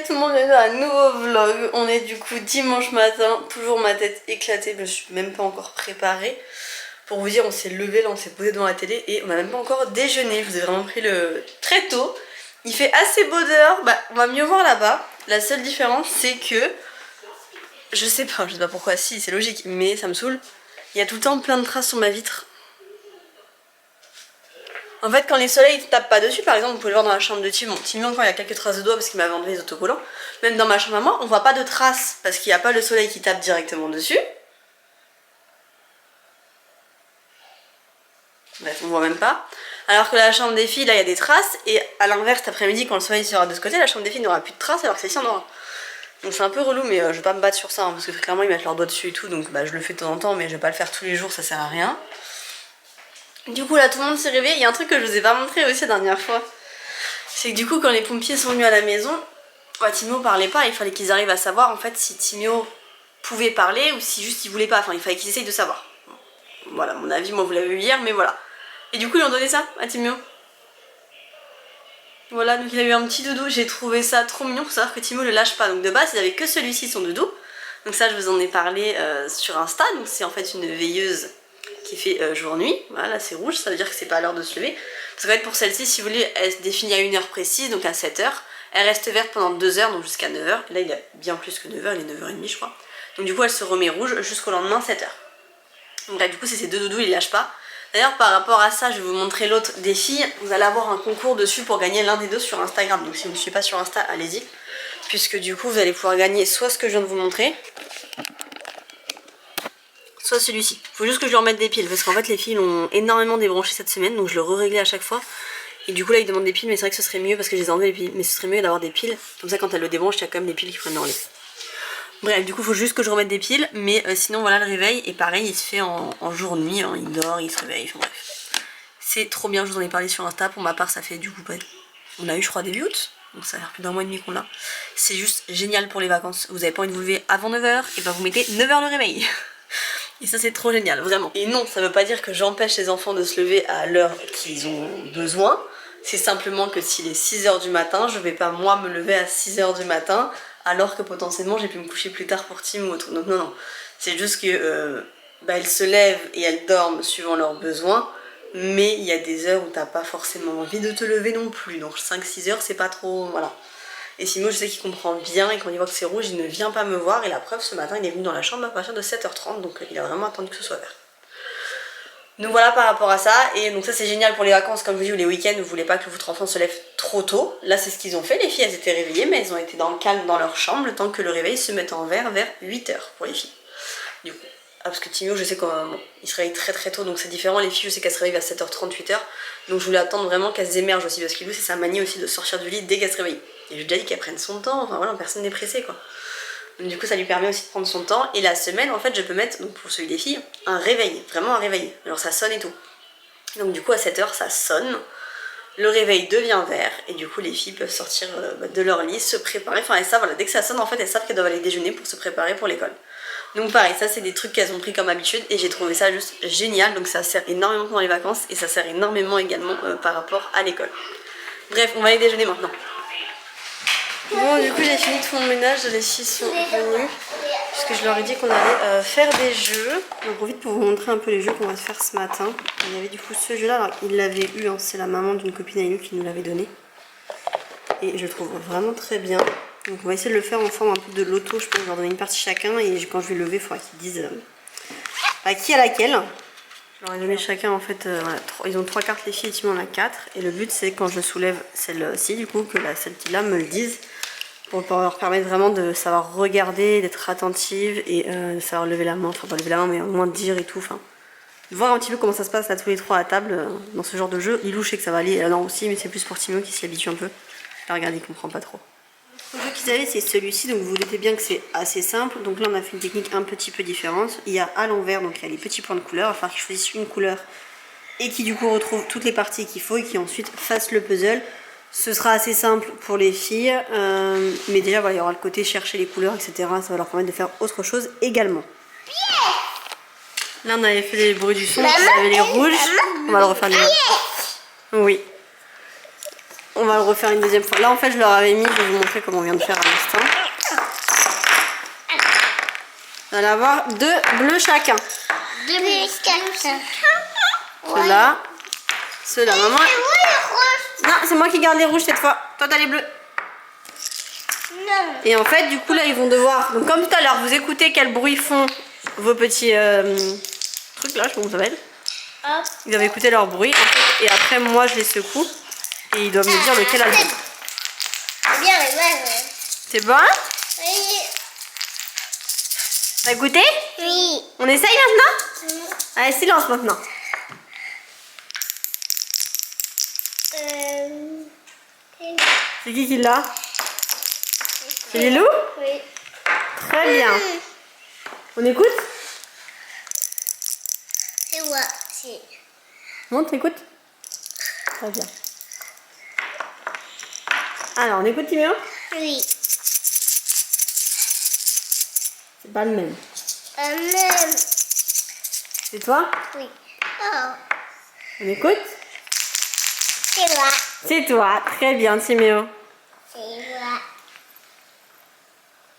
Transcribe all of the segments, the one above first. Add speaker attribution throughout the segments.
Speaker 1: Salut tout le monde, bienvenue dans un nouveau vlog. On est du coup dimanche matin, toujours ma tête éclatée, je suis même pas encore préparée. Pour vous dire, on s'est levé, là on s'est posé devant la télé et on a même pas encore déjeuné. Je vous ai vraiment pris le très tôt. Il fait assez beau dehors, on va mieux voir là-bas. La seule différence c'est que, je sais pas pourquoi, si c'est logique, mais ça me saoule. Il y a tout le temps plein de traces sur ma vitre. En fait, quand les soleils ne tapent pas dessus, par exemple, vous pouvez le voir dans la chambre de Tim. Bon, Tim encore il y a quelques traces de doigts parce qu'il m'avait enlevé les autocollants. Même dans ma chambre à moi, on voit pas de traces parce qu'il n'y a pas le soleil qui tape directement dessus. Bref, on voit même pas. Alors que la chambre des filles, là, il y a des traces. Et à l'inverse, cet après-midi, quand le soleil sera de ce côté, la chambre des filles n'aura plus de traces alors que celle-ci en aura. Donc c'est un peu relou, mais je vais pas me battre sur ça parce que clairement ils mettent leurs doigts dessus et tout. Donc je le fais de temps en temps, mais je vais pas le faire tous les jours, ça sert à rien. Du coup là tout le monde s'est réveillé. Il y a un truc que je vous ai pas montré aussi la dernière fois. C'est que du coup quand les pompiers sont venus à la maison, Timio parlait pas, il fallait qu'ils arrivent à savoir en fait si Timio pouvait parler ou si juste il voulait pas, enfin il fallait qu'ils essayent de savoir. Voilà mon avis, moi vous l'avez vu hier mais voilà. Et du coup ils ont donné ça à Timio. Voilà, donc il a eu un petit doudou, j'ai trouvé ça trop mignon, faut savoir que Timio le lâche pas. Donc de base il avait que celui-ci son doudou. Donc ça je vous en ai parlé sur Insta, donc c'est en fait une veilleuse qui fait jour-nuit, voilà là c'est rouge, ça veut dire que c'est pas à l'heure de se lever. Parce qu'en fait pour celle-ci, si vous voulez, elle se définit à une heure précise, donc à 7h. Elle reste verte pendant 2 heures, donc jusqu'à 9h. Et là il est bien plus que 9h, il est 9h30 je crois. Donc du coup elle se remet rouge jusqu'au lendemain 7h. Donc là du coup c'est ces deux doudous, ils lâchent pas. D'ailleurs par rapport à ça, je vais vous montrer l'autre des filles. Vous allez avoir un concours dessus pour gagner l'un des deux sur Instagram. Donc si vous ne me suivez pas sur Insta, allez-y. Puisque du coup vous allez pouvoir gagner soit ce que je viens de vous montrer, soit celui-ci. Faut juste que je lui remette des piles parce qu'en fait les fils ont énormément débranché cette semaine, donc je le re-réglais à chaque fois. Et du coup là ils demandent des piles, mais c'est vrai que ce serait mieux parce que je les ai enlevées les piles, mais ce serait mieux d'avoir des piles. Comme ça quand elle le débranche, il y a quand même des piles qui prennent dans les. Bref, du coup faut juste que je remette des piles, mais sinon voilà le réveil, et pareil il se fait en jour-nuit, hein, il dort, il se réveille, enfin bref. C'est trop bien, je vous en ai parlé sur Insta, pour ma part ça fait du coup, on a eu je crois début août, donc ça a l'air plus d'un mois et demi qu'on l'a. C'est juste génial pour les vacances, vous avez pas envie de vous lever avant 9h, et ben vous mettez 9h le réveil. Et ça c'est trop génial, vraiment. Et non, ça veut pas dire que j'empêche les enfants de se lever à l'heure qu'ils ont besoin. C'est simplement que s'il est 6h du matin, je vais pas moi me lever à 6h du matin alors que potentiellement j'ai pu me coucher plus tard pour Tim ou autre. Donc non, c'est juste que elles se lèvent et elles dorment suivant leurs besoins. Mais il y a des heures où t'as pas forcément envie de te lever non plus. Donc 5-6 heures c'est pas trop, voilà. Et Simo je sais qu'il comprend bien et quand il voit que c'est rouge il ne vient pas me voir. Et la preuve ce matin il est venu dans la chambre à partir de 7h30, donc il a vraiment attendu que ce soit vert. Donc voilà par rapport à ça, et donc ça c'est génial pour les vacances comme je vous dis, ou les week-ends où vous voulez pas que votre enfant se lève trop tôt. Là c'est ce qu'ils ont fait, les filles elles étaient réveillées mais elles ont été dans le calme dans leur chambre le temps que le réveil se mette en vert vers 8h pour les filles. Du coup, parce que Timio je sais qu'il se réveille très tôt donc c'est différent, les filles je sais qu'elles se réveillent à 7h30, 8h. Donc je voulais attendre vraiment qu'elles émergent aussi parce qu'il c'est sa manie aussi de sortir du lit dès qu'elle se réveille. Et j'ai déjà dit qu'elle prenne son temps, enfin voilà, personne n'est pressé quoi. Donc du coup ça lui permet aussi de prendre son temps. Et la semaine en fait je peux mettre, donc pour celui des filles, un réveil, vraiment un réveil. Alors ça sonne et tout. Donc du coup à 7h ça sonne, le réveil devient vert et du coup les filles peuvent sortir de leur lit, se préparer. Enfin elles savent, voilà, dès que ça sonne en fait elles savent qu'elles doivent aller déjeuner pour se préparer pour l'école. Donc pareil, ça c'est des trucs qu'elles ont pris comme habitude et j'ai trouvé ça juste génial. Donc ça sert énormément pendant les vacances et ça sert énormément également par rapport à l'école. Bref, on va aller déjeuner maintenant. Bon du coup j'ai fini tout mon ménage, les filles sont venues puisque je leur ai dit qu'on allait faire des jeux. J'en profite pour vous montrer un peu les jeux qu'on va faire ce matin. Il y avait du coup ce jeu là, alors il l'avait eu, hein, c'est la maman d'une copine à nous qui nous l'avait donné. Et je le trouve vraiment très bien. Donc on va essayer de le faire en forme un peu de loto, je pense leur donner une partie chacun et quand je vais lever il faudra qu'ils disent à qui à laquelle. Je leur ai donné chacun en fait, voilà, ils ont 3 cartes les filles et Timon en a 4. Et le but c'est quand je soulève celle-ci du coup que celle qui là me le dise. Pour leur permettre vraiment de savoir regarder, d'être attentive et de savoir lever la main, enfin pas lever la main mais au moins dire et tout, enfin voir un petit peu comment ça se passe là tous les 3 à table dans ce genre de jeu. Ilou je sais que ça va aller là aussi mais c'est plus pour Timon qui s'y habitue un peu. Là regardez, il comprend pas trop. Le jeu qu'ils avaient c'est celui-ci, donc vous vous doutez bien que c'est assez simple. Donc là on a fait une technique un petit peu différente. Il y a à l'envers, donc il y a les petits points de couleur, il va falloir qu'ils choisissent une couleur et qui du coup retrouve toutes les parties qu'il faut et qui ensuite fasse le puzzle. Ce sera assez simple pour les filles, mais déjà voilà, il y aura le côté chercher les couleurs, etc. Ça va leur permettre de faire autre chose également. Là on avait fait les bruits du son, on avait les rouges, on va le refaire les. Oui. On va le refaire une deuxième fois. Là en fait je leur avais mis, je vais vous montrer comment on vient de faire à l'instant. On va avoir 2 bleus chacun.
Speaker 2: 2 bleus chacun.
Speaker 1: Ceux-là. Ceux-là, maman. Non, c'est moi qui garde les rouges cette fois. Toi t'as les bleus.
Speaker 2: Non.
Speaker 1: Et en fait du coup là ils vont devoir, donc comme tout à l'heure, vous écoutez quel bruit font vos petits trucs là, je sais pas comment ça s'appelle. Ils doivent écouter leur bruit en fait, et après moi je les secoue et ils doivent me dire lequel a le bon.
Speaker 2: C'est bien, ouais.
Speaker 1: C'est bon?
Speaker 2: Oui.
Speaker 1: T'as goûté?
Speaker 2: Oui.
Speaker 1: On essaye maintenant? Allez, silence maintenant. C'est qui l'a? C'est Lilou?
Speaker 2: Oui.
Speaker 1: Très bien. On écoute?
Speaker 2: C'est moi. C'est.
Speaker 1: Non, t'écoutes? Très bien. Alors, on écoute Timéo?
Speaker 2: Oui.
Speaker 1: C'est pas le même.
Speaker 2: Même.
Speaker 1: C'est toi?
Speaker 2: Oui. Oh.
Speaker 1: On écoute?
Speaker 2: C'est moi.
Speaker 1: C'est toi. Très bien, Timéo.
Speaker 2: C'est moi.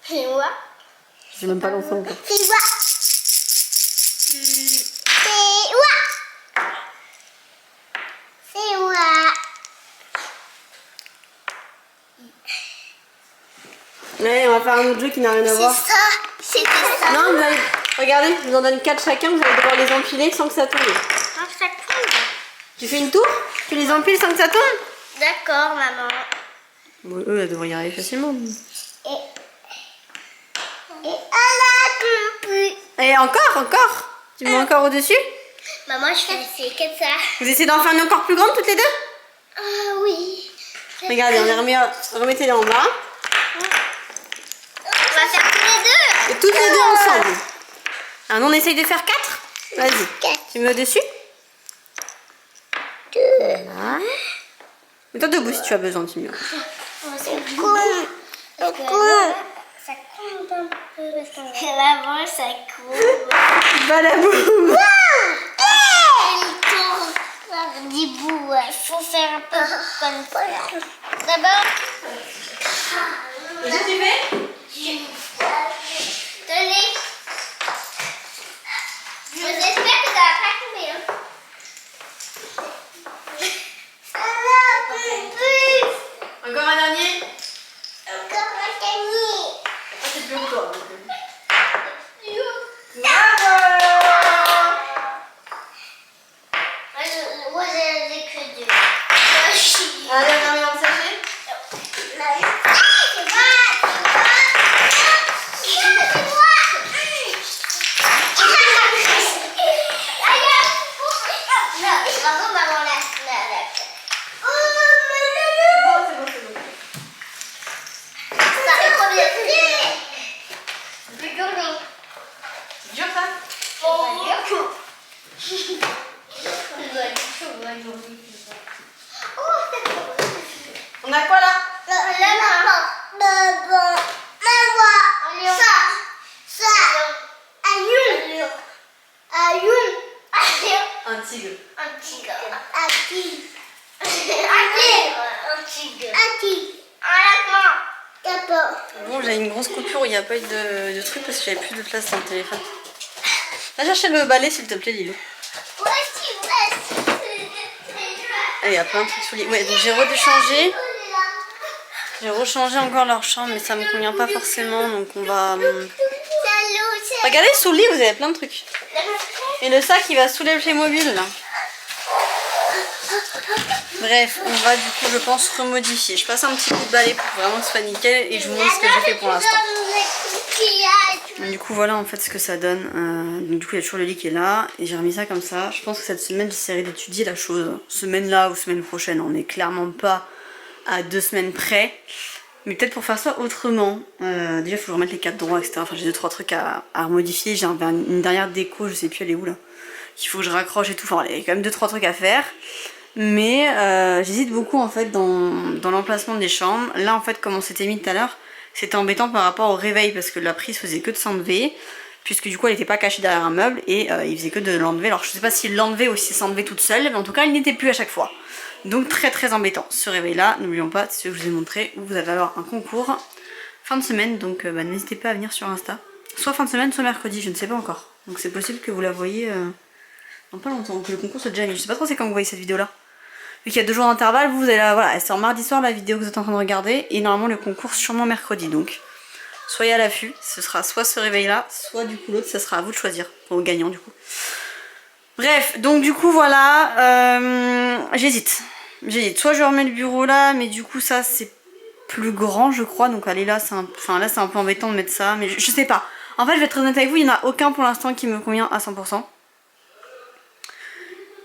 Speaker 2: C'est moi.
Speaker 1: J'ai même pas lancé encore.
Speaker 2: C'est moi. C'est moi. C'est moi.
Speaker 1: Allez, on va faire un autre jeu qui n'a rien à voir.
Speaker 2: C'est ça. C'était ça.
Speaker 1: Non, vous allez... Regardez, je vous en donne 4 chacun, vous allez devoir les empiler sans que ça tombe.
Speaker 2: Ah, ça tombe.
Speaker 1: Tu fais une tour? Tu les empiles sans que ça tombe?
Speaker 2: D'accord, maman.
Speaker 1: Bon, eux, elles devraient y arriver facilement.
Speaker 2: Et elle a compris.
Speaker 1: Et encore? Tu mets encore au-dessus?
Speaker 2: Maman, je fais essayer comme ça.
Speaker 1: Vous essayez d'en faire une encore plus grande toutes les deux?
Speaker 2: Ah oui.
Speaker 1: Regardez, on les remet, remettez-les en bas.
Speaker 2: On va faire tous les deux.
Speaker 1: Et toutes les deux ensemble. Alors, on essaye de faire 4? Vas-y.
Speaker 2: 4.
Speaker 1: Tu mets au-dessus?
Speaker 2: 2.
Speaker 1: Voilà. Mets-toi debout si tu as besoin, Timio.
Speaker 2: Ça compte. Ça compte un peu parce qu'on l'avant, ça compte.
Speaker 1: Balaboum!
Speaker 2: Elle tourne par des bouts. Il faut faire un peu comme ça. D'abord,
Speaker 1: Qu'est-ce que tu fais?
Speaker 2: tenez. J'espère que ça va pas tomber. Hein.
Speaker 1: Encore un dernier?
Speaker 2: Encore un gagné.
Speaker 1: Ah, c'est plus encore.
Speaker 2: Moi, j'ai que 2.
Speaker 1: Allez, on termine dans le sachet. C'est dur ça? On a quoi là? Un tigre. Bon, j'ai une grosse coupure où il n'y a pas eu de truc parce que j'avais plus de place dans le téléphone. Va chercher le balai s'il te plaît, Lilo. Ah, il y a plein de trucs sous les... Ouais, donc j'ai redéchangé. J'ai rechangé encore leur chambre, mais ça me convient pas forcément, donc on va... Regardez, sous le lit, vous avez plein de trucs. Et le sac, il va sous les Playmobil, là. Bref, on va du coup, je pense, remodifier. Je passe un petit coup de balai pour vraiment que ce soit nickel et je vous montre ce que j'ai fait pour l'instant. Du coup, voilà en fait ce que ça donne. Donc, du coup, il y a toujours le lit qui est là et j'ai remis ça comme ça. Je pense que cette semaine, j'essaierai d'étudier la chose. Semaine-là ou semaine prochaine, on n'est clairement pas à 2 semaines près. Mais peut-être pour faire ça autrement. Déjà, il faut remettre les cadres droits, etc. Enfin, j'ai 2-3 trucs à modifier. J'ai une dernière déco, je sais plus elle est où là. Qu'il faut que je raccroche et tout. Enfin, il y a quand même 2-3 trucs à faire. Mais j'hésite beaucoup en fait dans l'emplacement des chambres. Là en fait comme on s'était mis tout à l'heure, c'était embêtant par rapport au réveil parce que la prise faisait que de s'enlever. puisque du coup elle n'était pas cachée derrière un meuble et il faisait que de l'enlever. Alors je sais pas s'il l'enlevait ou si s'enlevait toute seule, mais en tout cas elle n'était plus à chaque fois. Donc très embêtant. Ce réveil là, n'oublions pas, c'est ce que je vous ai montré, où vous allez avoir un concours fin de semaine, donc n'hésitez pas à venir sur Insta. Soit fin de semaine, soit mercredi, je ne sais pas encore. Donc c'est possible que vous la voyez dans pas longtemps, que le concours soit déjà mis. Je sais pas trop c'est quand vous voyez cette vidéo là. Vu qu'il y a 2 jours d'intervalle, vous allez la... Voilà, c'est en mardi soir la vidéo que vous êtes en train de regarder. Et normalement le concours sûrement mercredi, donc soyez à l'affût. Ce sera soit ce réveil là, soit du coup l'autre, ça sera à vous de choisir. Pour le gagnant du coup. Bref, donc du coup voilà, j'hésite. Soit je remets le bureau là, mais du coup ça c'est plus grand je crois, donc allez là c'est un peu embêtant de mettre ça, mais je sais pas. En fait je vais être très honnête avec vous, il n'y en a aucun pour l'instant qui me convient à 100%.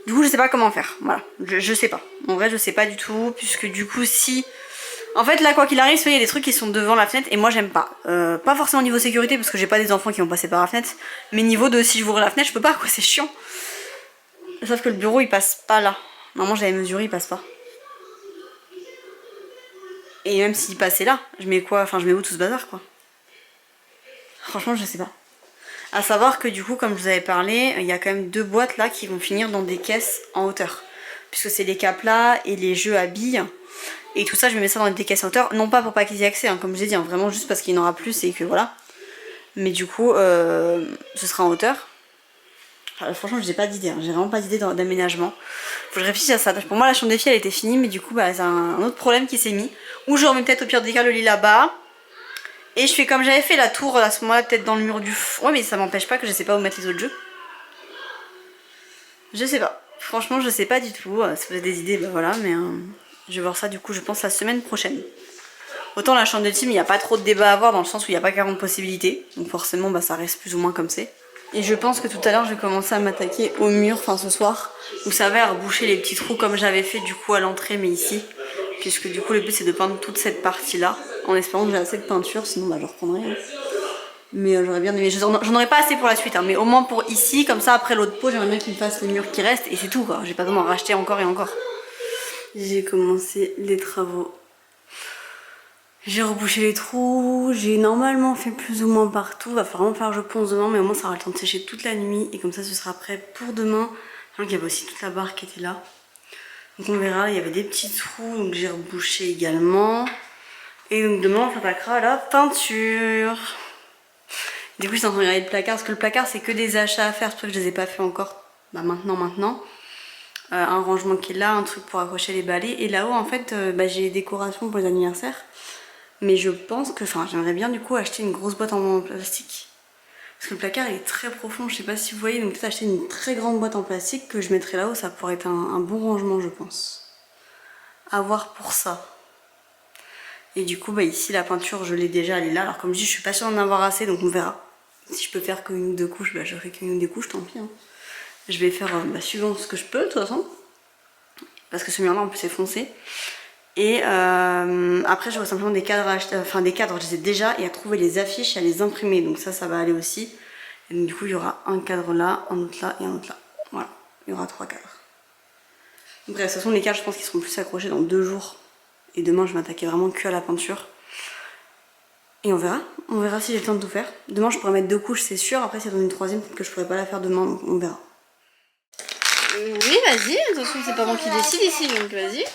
Speaker 1: Du coup je sais pas comment faire, voilà, je sais pas. En vrai je sais pas du tout, puisque du coup si... En fait là quoi qu'il arrive, il y a des trucs qui sont devant la fenêtre et moi j'aime pas. Pas forcément niveau sécurité parce que j'ai pas des enfants qui vont passer par la fenêtre, mais niveau de si je ouvre la fenêtre je peux pas quoi, c'est chiant. Sauf que le bureau il passe pas là. Normalement j'avais mesuré, il passe pas. Et même s'il passait là, je mets quoi? Enfin je mets où tout ce bazar quoi? Franchement je sais pas. À savoir que du coup comme je vous avais parlé, il y a quand même 2 boîtes là qui vont finir dans des caisses en hauteur. Puisque c'est les caplas et les jeux à billes. Et tout ça je vais mettre ça dans des caisses en hauteur. Non pas pour pas qu'ils y aient accès, hein, comme je l'ai dit, hein, vraiment juste parce qu'il n'y en aura plus et que voilà. Mais du coup ce sera en hauteur. Enfin, franchement j'ai pas d'idée, hein. J'ai vraiment pas d'idée d'aménagement. Faut que je réfléchisse à ça. Pour moi la chambre des filles elle était finie, mais du coup bah, c'est un autre problème qui s'est mis. Ou je remets peut-être au pire des cas le lit là-bas. Et je fais comme j'avais fait la tour à ce moment-là, peut-être dans le mur du fond. Ouais mais ça m'empêche pas que je sais pas où mettre les autres jeux. Je sais pas. Franchement je sais pas du tout. Si vous avez des idées, bah voilà, mais je vais voir ça du coup je pense la semaine prochaine. Autant la chambre de team il n'y a pas trop de débat à avoir dans le sens où il n'y a pas 40 possibilités. Donc forcément bah, ça reste plus ou moins comme c'est. Et je pense que tout à l'heure je vais commencer à m'attaquer au mur, enfin ce soir, où ça va reboucher les petits trous comme j'avais fait du coup à l'entrée mais ici. Puisque du coup le but c'est de peindre toute cette partie là, en espérant que j'ai assez de peinture, sinon bah je reprendrai. Mais j'aurais bien aimé, j'en aurais pas assez pour la suite, hein, mais au moins pour ici, comme ça après l'autre pot j'aimerais bien qu'il me fasse les murs qui restent et c'est tout quoi, j'ai pas besoin d'en racheter encore et encore. J'ai commencé les travaux. J'ai rebouché les trous, j'ai normalement fait plus ou moins partout, va vraiment falloir que je ponce demain, mais au moins ça aura le temps de sécher toute la nuit et comme ça ce sera prêt pour demain. Donc il y avait aussi toute la barre qui était là. Donc on verra, il y avait des petits trous, donc j'ai rebouché également. Et donc demain on s'attaquera à la peinture. Du coup je suis en train de regarder le placard, parce que le placard c'est que des achats à faire, c'est pour ça que je les ai pas fait encore. Bah maintenant. Un rangement qui est là, un truc pour accrocher les balais. Et là-haut en fait j'ai les décorations pour les anniversaires. Mais je pense que, j'aimerais bien du coup acheter une grosse boîte en plastique. Parce que le placard il est très profond, je sais pas si vous voyez, donc peut-être acheter une très grande boîte en plastique que je mettrai là-haut, ça pourrait être un bon rangement je pense. À voir pour ça. Et du coup ici la peinture je l'ai déjà, elle est là, alors comme je dis je suis pas sûre d'en avoir assez donc on verra. Si je peux faire qu'une ou 2 couches, je ferai qu'une ou 2 couches, tant pis. Hein. Je vais faire suivant ce que je peux de toute façon. Parce que ce mur là en plus c'est foncé. Et après je vois simplement des cadres à acheter, des cadres je les ai déjà et à trouver les affiches et à les imprimer, donc ça va aller aussi. Et donc du coup il y aura un cadre là, un autre là et un autre là. Voilà, il y aura 3 cadres. Bref, ce sont les cadres je pense qu'ils seront plus accrochés dans 2 jours. Et demain je vais m'attaquer vraiment que à la peinture. Et on verra si j'ai le temps de tout faire. Demain je pourrais mettre 2 couches c'est sûr, après si y a une 3e peut-être que je pourrais pas la faire demain, donc on verra. Oui vas-y, attention c'est pas moi qui décide ici donc vas-y.